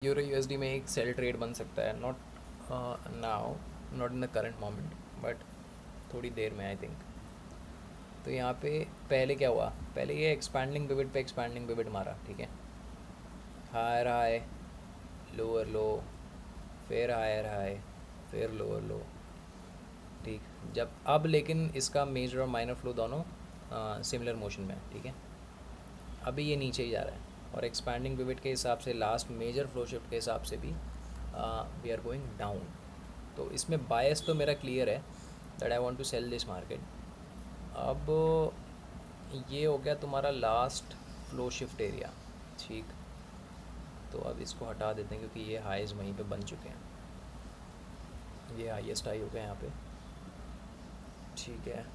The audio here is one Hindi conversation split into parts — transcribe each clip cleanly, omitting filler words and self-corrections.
यूरो यूएसडी में एक सेल ट्रेड बन सकता है, not now, not in the current moment, but थोड़ी देर में आई थिंक। तो यहाँ पे पहले क्या हुआ, पहले ये एक्सपैंडिंग पिवट पे एक्सपैंडिंग पिवट मारा, ठीक है, हायर हाई, लोअर लो, फिर हायर हाई, फिर लोअर लो, ठीक। जब अब लेकिन इसका मेजर और माइनर फ्लो दोनों सिमिलर मोशन में है, ठीक है। अभी ये नीचे ही जा रहा है और एक्सपैंडिंग पिवट के हिसाब से लास्ट मेजर फ्लो शिफ्ट के हिसाब से भी वी आर गोइंग डाउन। तो इसमें बायस तो मेरा क्लियर है that I want to sell this market. अब ये हो गया तुम्हारा लास्ट फ्लो शिफ्ट एरिया, ठीक। तो अब इसको हटा देते हैं क्योंकि ये हाईज वहीं पे बन चुके हैं, ये हाईएस्ट हाई हो गया यहाँ पे, ठीक है।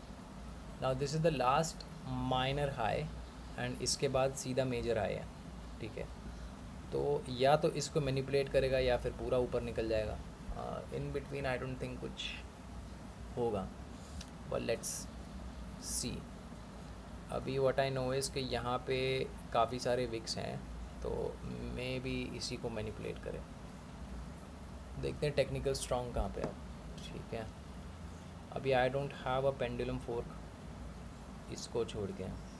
Now this is the last minor high and इसके बाद सीधा मेजर हाई है, ठीक है। तो या तो इसको मैनिपुलेट करेगा या फिर पूरा ऊपर निकल जाएगा, in between I don't think कुछ होगा, बट लेट्स सी। अभी व्हाट आई नो इज़ कि यहाँ पे काफ़ी सारे विक्स हैं, तो मे भी इसी को मैनिपुलेट करें। देखते हैं टेक्निकल स्ट्रॉन्ग कहाँ पे है, ठीक है। अभी I don't have a pendulum fork, इसको छोड़ के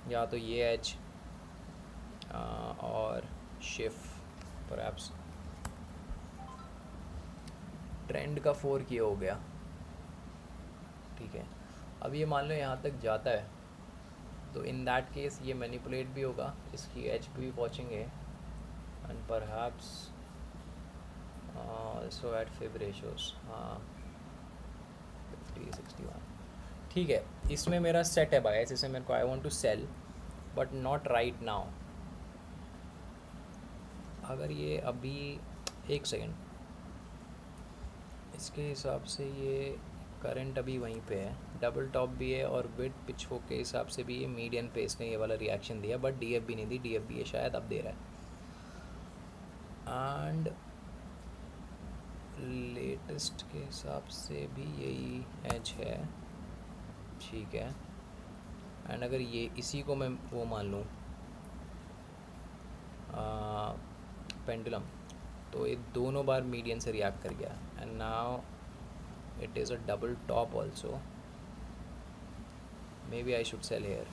या तो ये एज और शिफ्ट परहैप्स ट्रेंड का फोर्क ये हो गया, ठीक है। अब ये मान लो यहाँ तक जाता है तो इन दैट केस ये मैनिपुलेट भी होगा, इसकी एज भी पहुँचेंगे and perhaps so at fib ratios, हाँ 50 61, ठीक है। इसमें मेरा सेट है बायस, इसे मेरे को I want to sell but not right now. अगर ये अभी एक सेकेंड, इसके हिसाब से ये करंट अभी वहीं पे है, डबल टॉप भी है और विड पिच हो के हिसाब से भी ये मीडियन पे इसने ये वाला रिएक्शन दिया, बट डीएफ भी नहीं दी, डीएफ भी ये शायद अब दे रहा है। एंड लेटेस्ट के हिसाब से भी यही एज है, ठीक है। एंड अगर ये इसी को मैं वो मान लूँ पेंडुलम, तो ये दोनों बार मीडियन से रिएक्ट कर गया and now it is a double top also, may be I should sell here.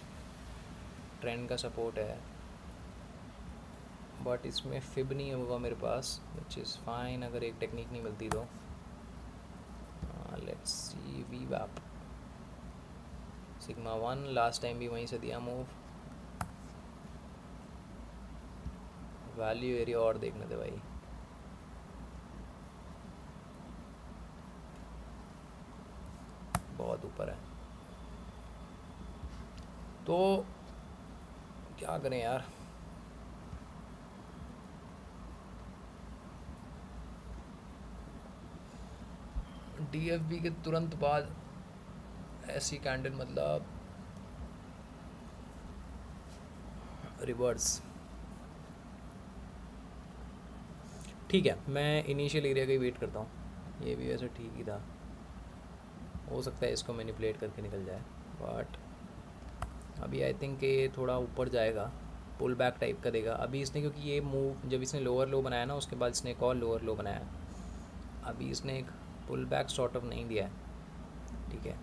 Trend का सपोर्ट है बट इसमें फिब नहीं होगा मेरे पास, विच इज़ फाइन अगर एक टेक्निक नहीं मिलती तो। लेट्स सी वी वैप सिग्मा 1, लास्ट टाइम भी वहीं से दिया मूव, वैल्यू एरिया और देखने दे भाई, बहुत ऊपर है। तो क्या करें यार, डीएफबी के तुरंत बाद ऐसी कैंडल मतलब रिवर्स, ठीक है। मैं इनिशियल एरिया का ही वेट करता हूँ, ये भी वैसे ठीक ही था, हो सकता है इसको मैनिपुलेट करके निकल जाए, बट अभी आई थिंक ये थोड़ा ऊपर जाएगा, पुल बैक टाइप का देगा अभी इसने, क्योंकि ये मूव जब इसने लोअर लो बनाया ना उसके बाद इसने एक और लोअर लो बनाया, अभी इसने एक पुल बैक सॉर्ट ऑफ नहीं दिया है, ठीक है।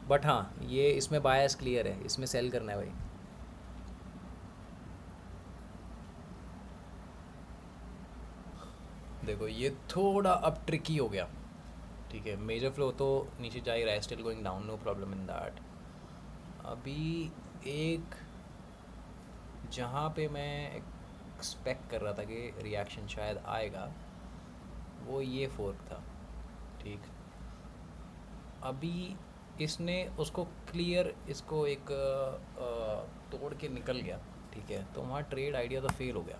बट हाँ ये इसमें बायस क्लियर है, इसमें सेल करना है भाई। देखो ये थोड़ा अब ट्रिकी हो गया, ठीक है। मेजर फ्लो तो नीचे जा ही रहा है, still going down, no problem in that. अभी एक जहाँ पे मैं एक्सपेक्ट कर रहा था कि रिएक्शन शायद आएगा, वो ये फोर्क था, ठीक। अभी इसने उसको क्लियर, इसको एक तोड़ के निकल गया, ठीक है। तो वहाँ ट्रेड आइडिया तो फेल हो गया,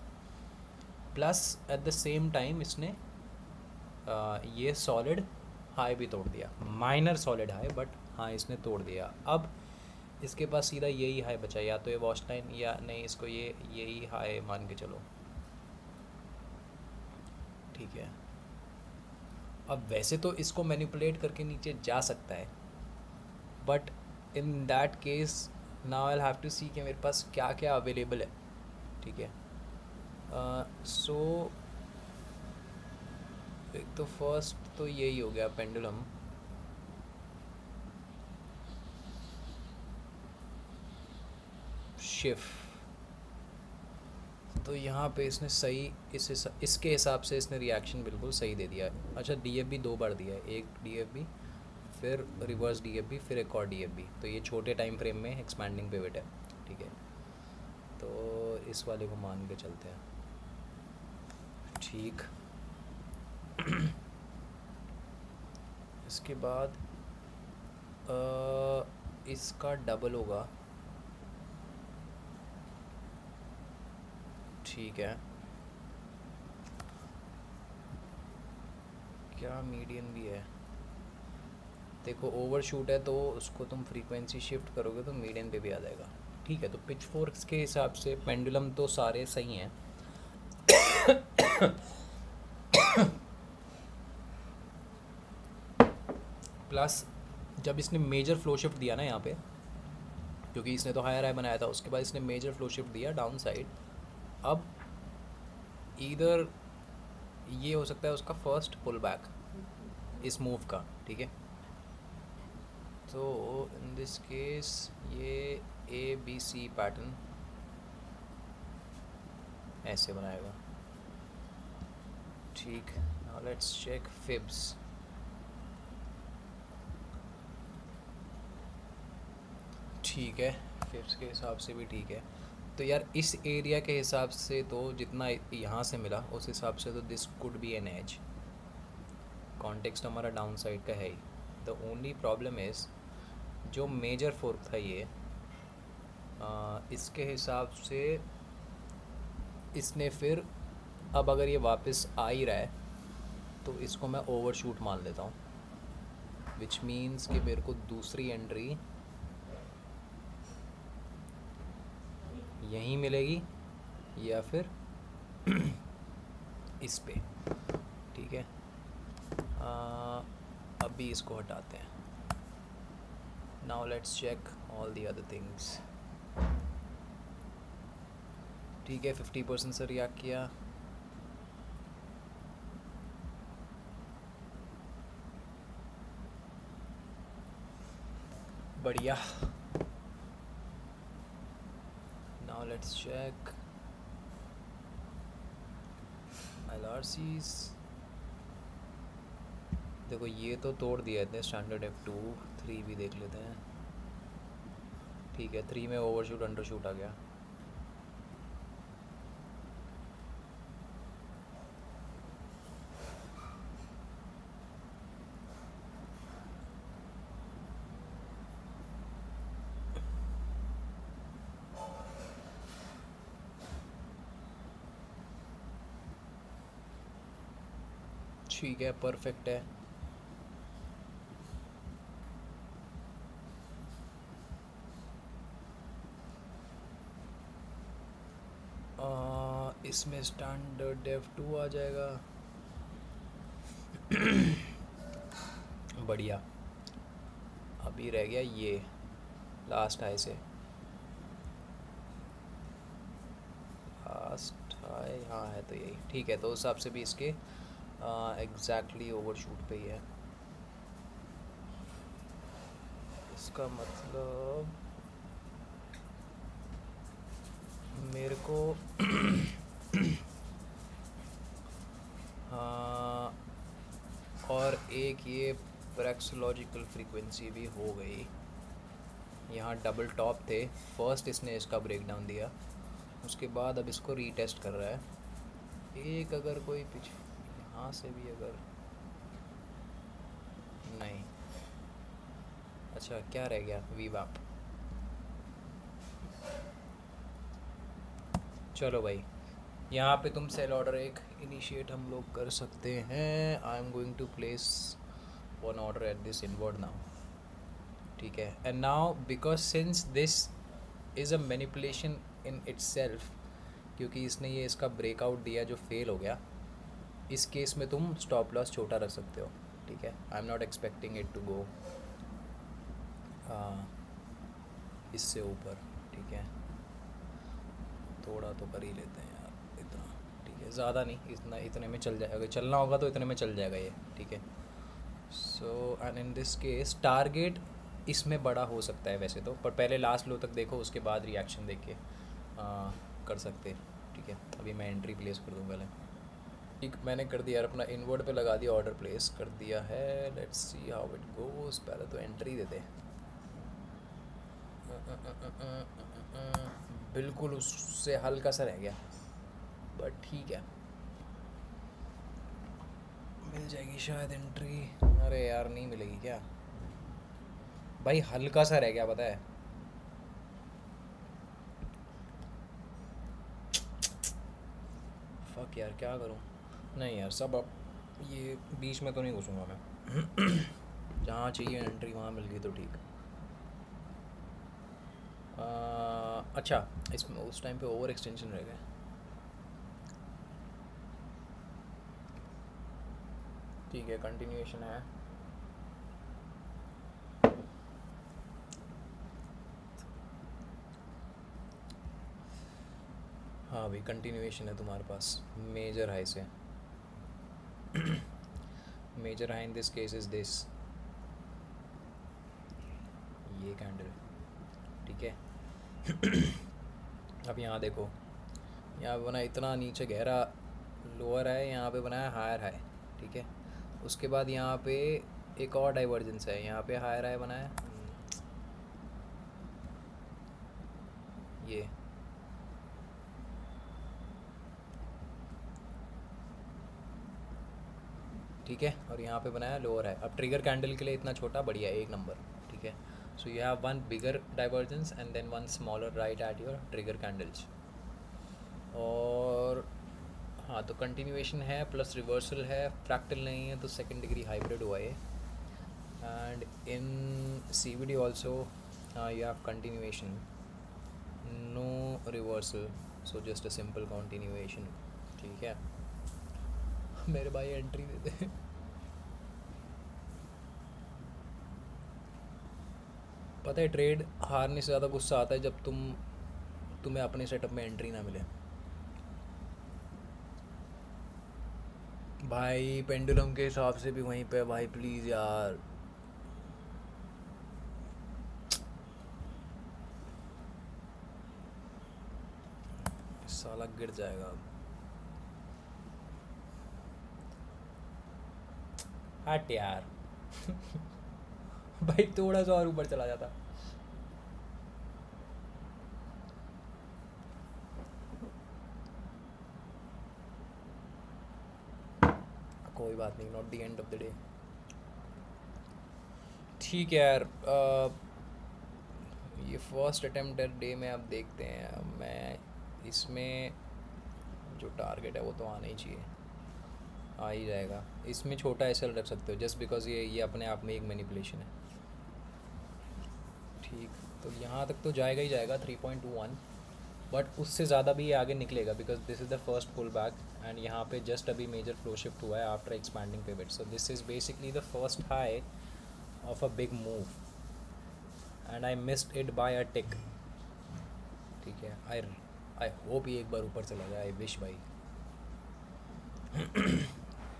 plus at the same time इसने ये सॉलिड हाई भी तोड़ दिया, माइनर सॉलिड हाई, बट हाँ इसने तोड़ दिया। अब इसके पास सीधा यही हाई बचा, या तो ये वॉच लाइन या नहीं, इसको ये यही हाई मान के चलो, ठीक है। अब वैसे तो इसको मैनिपुलेट करके नीचे जा सकता है, but in that case now I have to see कि मेरे पास क्या क्या अवेलेबल है, ठीक है। सो एक तो फर्स्ट तो यही हो गया पेंडुलम। शिफ्ट तो यहाँ पे इसने सही इसके हिसाब से इसने रिएक्शन बिल्कुल सही दे दिया है। अच्छा डीएफबी 2 बार दिया है, एक डीएफबी फिर रिवर्स डीएफबी फिर एक और डीएफबी, तो ये छोटे टाइम फ्रेम में एक्सपैंडिंग पिवट है। ठीक है, तो इस वाले को मान के चलते हैं। ठीक इसके बाद इसका डबल होगा। ठीक है, क्या मीडियन भी है? देखो ओवरशूट है तो उसको तुम फ्रीक्वेंसी शिफ्ट करोगे तो मीडियन पे भी आ जाएगा। ठीक है, तो पिच फोर्क्स के हिसाब से पेंडुलम तो सारे सही हैं। प्लस जब इसने मेजर फ्लो शिफ्ट दिया ना यहाँ पे, क्योंकि इसने तो हायर हाई बनाया था, उसके बाद इसने मेजर फ्लो शिफ्ट दिया डाउन साइड। अब इधर ये हो सकता है उसका फर्स्ट पुल बैक इस मूव का। ठीक है, तो इन दिस केस ये ए बी सी पैटर्न ऐसे बनाएगा। ठीक, नाउ लेट्स चेक फिब्स। ठीक है, फिब्स के हिसाब से भी ठीक है। तो यार इस एरिया के हिसाब से तो जितना यहाँ से मिला उस हिसाब से तो this could be an edge. Context हमारा डाउन साइड का है ही। द ओनली प्रॉब्लम इज़ जो मेजर फोर्क था ये इसके हिसाब से इसने फिर अब अगर ये वापस आ ही रहा है तो इसको मैं ओवरशूट मान लेता हूँ, विच मीन्स कि मेरे को दूसरी एंट्री यहीं मिलेगी या फिर इस पे। ठीक है, अभी इसको हटाते हैं। Now let's check all the other things. ठीक है, 50% से रिएक्ट किया। बढ़िया। Now let's check LRCs। देखो ये तो तोड़ दिया इतने स्टैंडर्ड F2। 3 भी देख लेते हैं। ठीक है, 3 में ओवरशूट अंडरशूट आ गया। ठीक है, परफेक्ट है। इसमें स्टैंडर्ड F2 आ जाएगा। बढ़िया। अभी रह गया ये लास्ट हाई से। लास्ट हाई हाँ है तो यही। ठीक है, तो उस हिसाब से भी इसके एग्जैक्टली ओवरशूट पे ही है। इसका मतलब मेरे को हाँ, और एक ये प्रैक्सोलॉजिकल फ्रीक्वेंसी भी हो गई। यहाँ डबल टॉप थे, फर्स्ट इसने इसका ब्रेकडाउन दिया, उसके बाद अब इसको रीटेस्ट कर रहा है। एक अगर कोई यहाँ से भी अगर नहीं, अच्छा क्या रह गया? वीवैप। चलो भाई, यहाँ पे तुम सेल ऑर्डर एक इनिशिएट हम लोग कर सकते हैं। I am going to place one order at this inward now. ठीक है, and now because since this is a manipulation in itself, क्योंकि इसने ये इसका ब्रेकआउट दिया जो फेल हो गया, इस केस में तुम स्टॉप लॉस छोटा रख सकते हो। ठीक है, I am not expecting it to go इससे ऊपर। ठीक है, थोड़ा तो कर ही लेते हैं यार इतना, ठीक है, ज़्यादा नहीं, इतना इतने में चल जाएगा, अगर चलना होगा तो इतने में चल जाएगा ये, ठीक है। So and in this case target इसमें बड़ा हो सकता है वैसे तो, पर पहले लास्ट लो तक देखो, उसके बाद रिएक्शन देख के कर सकते, ठीक है। अभी मैं एंट्री प्लेस कर दूँ पहले, ठीक, मैंने कर दिया यार, अपना इनवर्ड पे लगा दिया, ऑर्डर प्लेस कर दिया है। Let's see how it goes, पहले तो एंट्री देते, बिल्कुल उससे हल्का सा रह गया, बट ठीक है, मिल जाएगी शायद एंट्री। अरे यार नहीं मिलेगी क्या भाई, हल्का सा रह गया पता है। फक यार क्या करूं, नहीं यार सब अब ये बीच में तो नहीं घुसूंगा मैं। जहाँ चाहिए एंट्री वहाँ मिल गई तो ठीक। अच्छा, इसमें उस टाइम पे ओवर एक्सटेंशन रह गया, ठीक है, कंटिन्यूएशन है। हाँ भाई कंटिन्यूएशन है तुम्हारे पास मेजर हाई से। Major high in this case is this, ये कैंडल, ठीक है। अब यहाँ देखो, यहाँ पे बना इतना नीचे गहरा लोअर है, यहाँ पे बनाया हायर हाई, ठीक है। उसके बाद यहाँ पे एक और डाइवर्जेंस है, यहाँ पे हायर हाई बनाया, ये ठीक है, और यहाँ पे बनाया लोअर है। अब ट्रिगर कैंडल के लिए इतना छोटा बढ़िया, एक नंबर, ठीक है। So you have one bigger divergence and then one smaller right at your trigger candles. और हाँ, तो कंटिन्यूएशन है प्लस रिवर्सल है, फ्रैक्टल नहीं है, तो सेकंड डिग्री हाइब्रिड हुआ ये। And in CVD also you have continuation, no reversal, so just a simple continuation, ठीक है। मेरे भाई एंट्री दे दे। पता है ट्रेड हारने से ज़्यादा गुस्सा आता है जब तुम्हें अपने सेटअप में एंट्री ना मिले। भाई पेंडुलम के हिसाब से भी वहीं पे भाई, प्लीज़ यार, साला गिर जाएगा अब। हट यार। भाई थोड़ा सा और ऊपर चला जाता। कोई बात नहीं, not the end of the day, ठीक है यार। ये फर्स्ट अटेम्प्ट है डे में, अब देखते हैं। मैं इसमें जो टारगेट है वो तो आना ही चाहिए, आ ही जाएगा। इसमें छोटा एसएल रख सकते हो जस्ट बिकॉज ये अपने आप में एक मैनिपुलेशन है, ठीक। तो यहाँ तक तो जाएगा ही जाएगा 3.21, बट उससे ज़्यादा भी ये आगे निकलेगा because this is the first pull back and यहाँ पे जस्ट अभी मेजर फ्लो शिफ्ट हुआ है after expanding pivot. So this is basically the first high of a big move and I missed it by a tick, ठीक है। आई होप ये एक बार ऊपर चला जाए, आई विश भाई।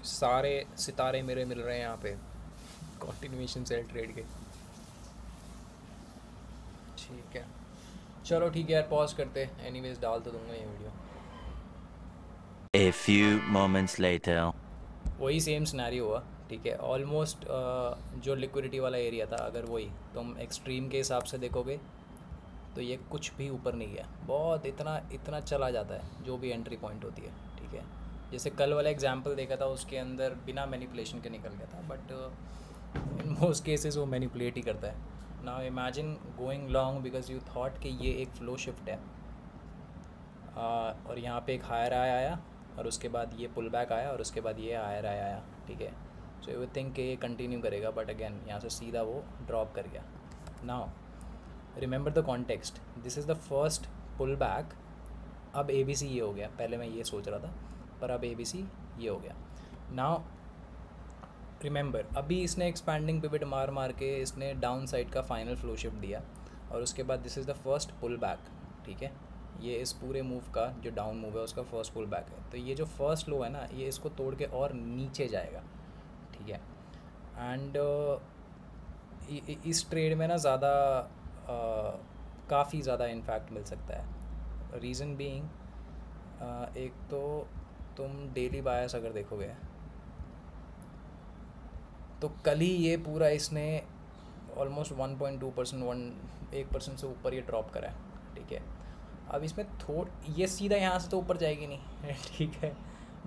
सारे सितारे मेरे मिल रहे हैं यहाँ पे कंटिन्यूएशन सेल ट्रेड के, ठीक है। चलो ठीक है यार, पॉज करते, एनीवेज डाल तो दूंगा ये video. A few moments later. वही सेम सिनेरियो हुआ, ठीक है, ऑलमोस्ट जो लिक्विडिटी वाला एरिया था, अगर वही तुम एक्सट्रीम के हिसाब से देखोगे तो ये कुछ भी ऊपर नहीं गया, बहुत इतना इतना चला जाता है जो भी एंट्री पॉइंट होती है, ठीक है। जैसे कल वाला एग्जांपल देखा था, उसके अंदर बिना मैनिपुलेशन के निकल गया था, बट इन मोस्ट केसेस वो मैनिपुलेट ही करता है। Now imagine going long because you thought कि ये एक फ्लो शिफ्ट है, और यहाँ पे एक हायर आया और उसके बाद ये पुल बैक आया और उसके बाद ये हायर आया, ठीक है। सो यू थिंक कि ये कंटिन्यू करेगा, बट अगेन यहाँ से सीधा वो ड्रॉप कर गया। Now remember the context, this is the first pull back. अब ABC ये हो गया, पहले मैं ये सोच रहा था, पर अब ABC ये हो गया। नाउ रिमेंबर, अभी इसने एक्सपैंडिंग पिवट मार के इसने डाउन साइड का फाइनल फ्लो शिफ्ट दिया और उसके बाद this is the first pull back, ठीक है। ये इस पूरे मूव का जो डाउन मूव है उसका फर्स्ट पुल बैक है, तो ये जो फर्स्ट लो है ना ये इसको तोड़ के और नीचे जाएगा, ठीक है। एंड इस ट्रेड में ना ज़्यादा काफ़ी ज़्यादा इन्फैक्ट मिल सकता है। रीज़न बीइंग एक तो तुम डेली बायस अगर देखोगे तो कल ही ये पूरा इसने ऑलमोस्ट 1.2% 1% से ऊपर ये ड्रॉप करा है, ठीक है। अब इसमें ये सीधा यहाँ से तो ऊपर जाएगी नहीं ठीक है।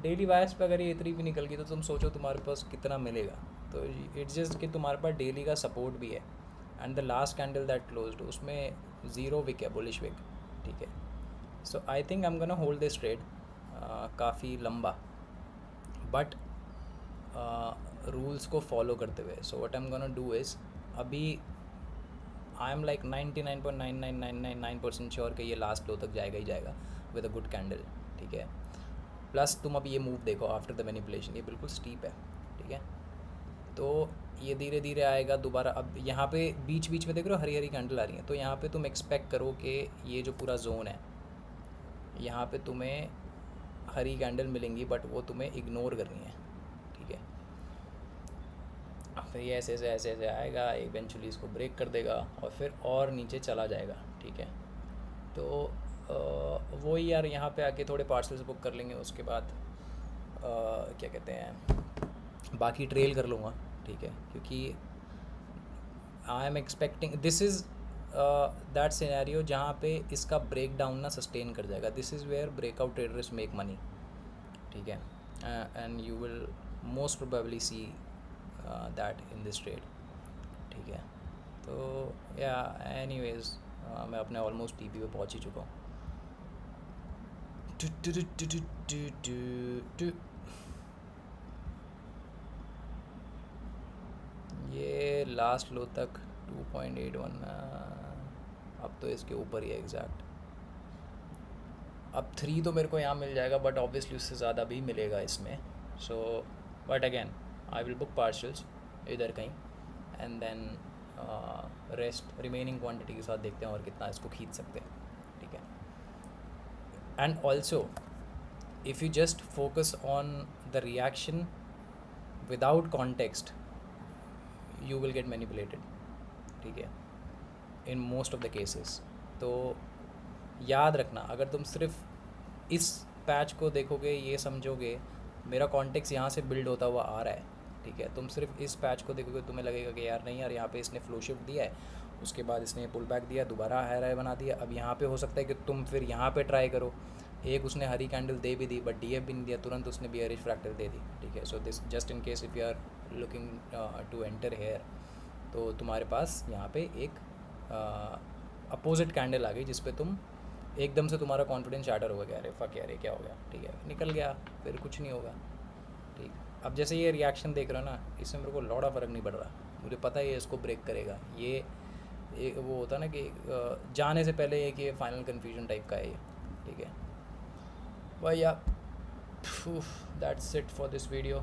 डेली बायस पे अगर ये इतनी भी निकल गई तो तुम सोचो तुम्हारे पास कितना मिलेगा। तो इट्स जस्ट कि तुम्हारे पास डेली का सपोर्ट भी है। And the last candle that closed उसमें 0 विक है, बुलिश विक, ठीक है। So I think I am gonna hold this trade काफ़ी लंबा, बट रूल्स को फॉलो करते हुए। So what I am gonna do is, अभी आई एम लाइक 99.99999% श्योर कि ये लास्ट लो तक जाएगा ही जाएगा विद अ गुड कैंडल, ठीक है। प्लस तुम अब ये मूव देखो आफ्टर द मैनिपुलेशन, ये बिल्कुल स्टीप है, ठीक है। तो ये धीरे धीरे आएगा दोबारा। अब यहाँ पे बीच बीच में देख रहे हो हरी हरी कैंडल आ रही है, तो यहाँ पे तुम एक्सपेक्ट करो कि ये जो पूरा जोन है यहाँ पे तुम्हें हरी कैंडल मिलेंगी, बट वो तुम्हें इग्नोर करनी है, ठीक है। फिर ये ऐसे ऐसे आएगा, इवेंचुअली इसको ब्रेक कर देगा और फिर और नीचे चला जाएगा, ठीक है। तो वो ही यार यहाँ पे आके थोड़े पार्सल्स बुक कर लेंगे, उसके बाद क्या कहते हैं बाकी ट्रेल कर लूँगा, ठीक है। क्योंकि I am expecting this is that scenario जहाँ पे इसका ब्रेक डाउन ना सस्टेन कर जाएगा। This is where breakout traders make money, ठीक है। And you will most probably see that in this trade, ठीक है। तो या एनीवेज मैं अपने ऑलमोस्ट टीपी पे पहुंच ही चुका हूँ। ये लास्ट लो तक 2.81, अब तो इसके ऊपर ही है एग्जैक्ट। अब 3 तो मेरे को यहाँ मिल जाएगा, बट ऑब्वियसली उससे ज़्यादा भी मिलेगा इसमें। So but again I will book partials इधर कहीं, and then rest remaining quantity के साथ देखते हैं और कितना इसको खींच सकते हैं, ठीक है। And also if you just focus on the reaction without context you will get manipulated, ठीक है, in most of the cases. तो याद रखना, अगर तुम सिर्फ इस पैच को देखोगे, ये समझोगे मेरा कॉन्टेक्स्ट यहाँ से बिल्ड होता हुआ आ रहा है, ठीक है। तुम सिर्फ इस पैच को देखोगे तुम्हें लगेगा कि यार नहीं यार यहाँ पे इसने फ्लो शिफ्ट दिया है, उसके बाद इसने पुल बैक दिया, दोबारा हाई राय बना दिया। अब यहाँ पे हो सकता है कि तुम फिर यहाँ पे ट्राई करो, एक उसने हरी कैंडल दे भी दी बट डीएफ भी नहीं दिया, तुरंत उसने बियरिश फ्रैक्टल दे दी, ठीक है। So this just in case if you are looking to enter here, तो तुम्हारे पास यहाँ पे एक अपोजिट कैंडल आ गई जिस पे तुम एकदम से तुम्हारा कॉन्फिडेंस शैटर हो गया, अरे फक यार ये क्या हो गया, ठीक है, निकल गया, फिर कुछ नहीं होगा, ठीक। अब जैसे ये रिएक्शन देख रहे हो ना, इसमें मेरे को लौड़ा फ़र्क नहीं पड़ रहा, मुझे पता है ये इसको ब्रेक करेगा। ये वो होता है ना कि जाने से पहले एक ये फाइनल कन्फ्यूजन टाइप का है ये, ठीक है। भाई या that's it for this video.